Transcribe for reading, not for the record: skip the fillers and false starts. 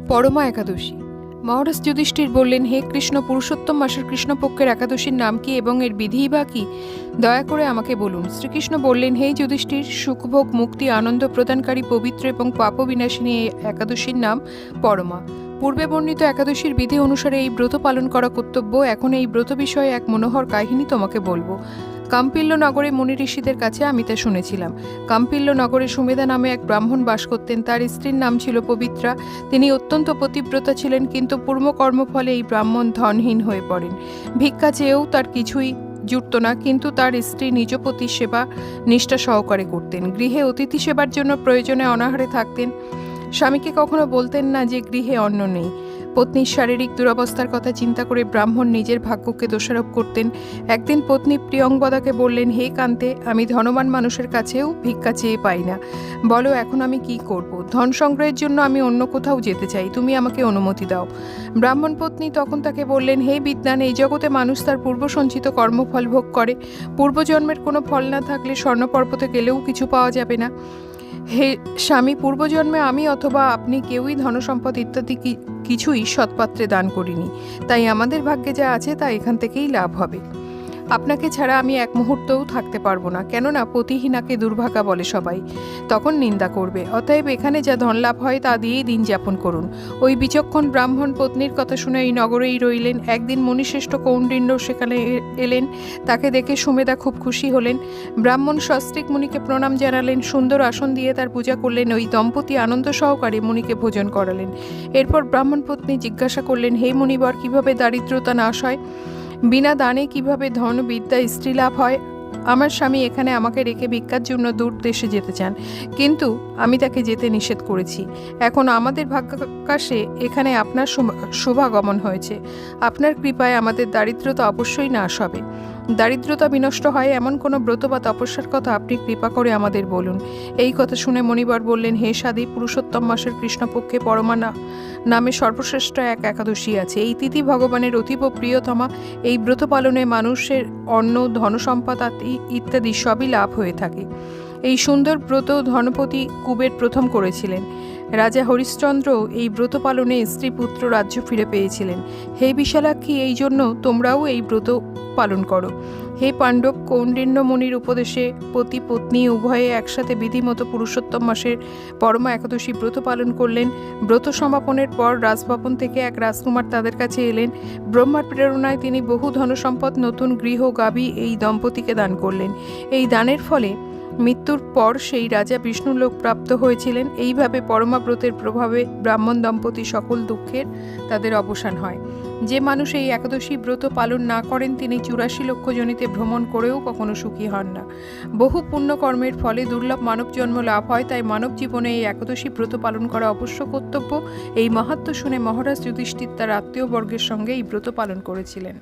পরমা একাদশী। মহারাজ যুধিষ্ঠির বললেন, হে কৃষ্ণ, পুরুষোত্তম মাসের কৃষ্ণপক্ষের একাদশীর নাম কি এবং এর বিধিই বা কি? দয়া করে আমাকে বলুন। শ্রীকৃষ্ণ বললেন, হে যুধিষ্ঠির, সুখভোগ, মুক্তি, আনন্দ প্রদানকারী, পবিত্র এবং পাপ বিনাশিনী এই একাদশীর নাম পরমা। পূর্বে বর্ণিত একাদশীর বিধি অনুসারে এই ব্রত পালন করা কর্তব্য। এখন এই ব্রত বিষয়ে এক মনোহর কাহিনী তোমাকে বলবো। কাম্পিল্য নগরে মুনি ঋষিদের কাছে আমি তা শুনেছিলাম। কাম্পিল্য নগরে সুমেধা নামে এক ব্রাহ্মণ বাস করতেন। তার স্ত্রীর নাম ছিল পবিত্রা। তিনি অত্যন্ত পতিব্রতা ছিলেন, কিন্তু পূর্বকর্মফলে এই ব্রাহ্মণ ধনহীন হয়ে পড়েন। ভিক্ষা চেয়েও তার কিছুই জুটত না, কিন্তু তার স্ত্রী নিজ পতি সেবা নিষ্ঠা সহকারে করতেন। গৃহে অতিথি সেবার জন্য প্রয়োজনে অনাহারে থাকতেন। স্বামীকে কখনো বলতেন না যে গৃহে অন্ন নেই। পত্নীর শারীরিক দুরবস্থার কথা চিন্তা করে ব্রাহ্মণ নিজের ভাগ্যকে দোষারোপ করতেন। একদিন পত্নী প্রিয়ংবদাকে বললেন, হে কান্তে, আমি ধনবান মানুষের কাছেও ভিক্ষা চেয়ে পাই না। বলো, এখন আমি কি করব? ধন সংগ্রহের জন্য আমি অন্য কোথাও যেতে চাই, তুমি আমাকে অনুমতি দাও। ব্রাহ্মণ পত্নী তখন তাকে বললেন, হে বিদ্বান, এই জগতে মানুষ তার পূর্ব সঞ্চিত কর্মফল ভোগ করে। পূর্বজন্মের কোনো ফল না থাকলে স্বর্ণপর্বতে গেলেও কিছু পাওয়া যাবে না। হে স্বামী, পূর্বজন্মে আমি অথবা আপনি কেউই ধনসম্পদ ইত্যাদি কিছুই সৎপাত্রে দান করিনি। তাই আমাদের ভাগ্যে যা আছে তা এখান থেকেই লাভ হবে। আপনাকে ছাড়া আমি এক মুহূর্তও থাকতে পারবো না, কেননা পতিহীনাকে দুর্ভাগা বলে সবাই, তখন নিন্দা করবে। অতএব এখানে যা ধন লাভ হয় তা দিয়েই দিন যাপন করুন। ওই বিচক্ষণ ব্রাহ্মণ পত্নীর কথা শুনে এই নগরেই রইলেন। একদিন মুনিশ্রেষ্ঠ কৌণ্ডিন্য সেখানে এলেন। তাকে দেখে সুমেধা খুব খুশি হলেন। ব্রাহ্মণ সস্ত্রীক মুনিকে প্রণাম জানালেন, সুন্দর আসন দিয়ে তার পূজা করলেন। ওই দম্পতি আনন্দ সহকারে মুনিকে ভোজন করালেন। এরপর ব্রাহ্মণ পত্নী জিজ্ঞাসা করলেন, হে মুনিবর, কিভাবে দারিদ্রতা নাশ হয়? বিনা দানে কিভাবে ধন, বিদ্যা, স্ত্রী লাভ হয়? আমার স্বামী এখানে আমাকে রেখে ভিক্ষার জন্য দূর দেশে যেতে চান, কিন্তু আমি তাকে যেতে নিষেধ করেছি। এখন আমাদের ভাগ্যাকাশে এখানে আপনার শুভাগমন হয়েছে। আপনার কৃপায় আমাদের দারিদ্রতা অবশ্যই নাশ হবে। দারিদ্রতা বিনষ্ট হয় এমন কোনো ব্রত বা তপস্যার কথা আপনি কৃপা করে আমাদের বলুন। এই কথা শুনে মণিবর বললেন, হে সাদী, পুরুষোত্তম মাসের কৃষ্ণপক্ষে পরমা নামে সর্বশ্রেষ্ঠ এক একাদশী আছে। এই তিথি ভগবানের অতীব প্রিয়তমা। এই ব্রত পালনে মানুষের অন্ন, ধনসম্পদ ইত্যাদি সবই লাভ হয়ে থাকে। এই সুন্দর ব্রত ধনপতি কুবের প্রথম করেছিলেন। রাজা হরিশ্চন্দ্র এই ব্রত পালনে স্ত্রী, পুত্র, রাজ্য ফিরে পেয়েছিলেন। হে বিশালাক্ষী, এই জন্য তোমরাও এই ব্রত পালন করো। হে পাণ্ডব, কৌণ্ডিন্য মুনির উপদেশে পতি পত্নী উভয়ে একসাথে বিধিমতো পুরুষোত্তম মাসের পরমা একাদশী ব্রত পালন করলেন। ব্রত সমাপনের পর রাজভবন থেকে এক রাজকুমার তাদের কাছে এলেন। ব্রহ্মার প্রেরণায় তিনি বহু ধনসম্পদ, নতুন গৃহ, গাভী এই দম্পতিকে দান করলেন। এই দানের ফলে মৃত্যুর পর সেই রাজা বিষ্ণুলোক প্রাপ্ত হয়েছিলেন। এইভাবে পরমাব্রতের প্রভাবে ব্রাহ্মণ দম্পতি সকল দুঃখের তাদের অবসান হয়। যে মানুষ এই একাদশী ব্রত পালন না করেন, তিনি 84 লক্ষ জনিতে ভ্রমণ করেও কখনো সুখী হন না। বহু পুণ্যকর্মের ফলে দুর্লভ মানব জন্ম লাভ হয়। তাই মানব জীবনে এই একাদশী ব্রত পালন করা অবশ্য কর্তব্য। এই মাহাত্ম্য শুনে মহারাজ যুধিষ্ঠির তার আত্মীয়বর্গের সঙ্গে এই ব্রত পালন করেছিলেন।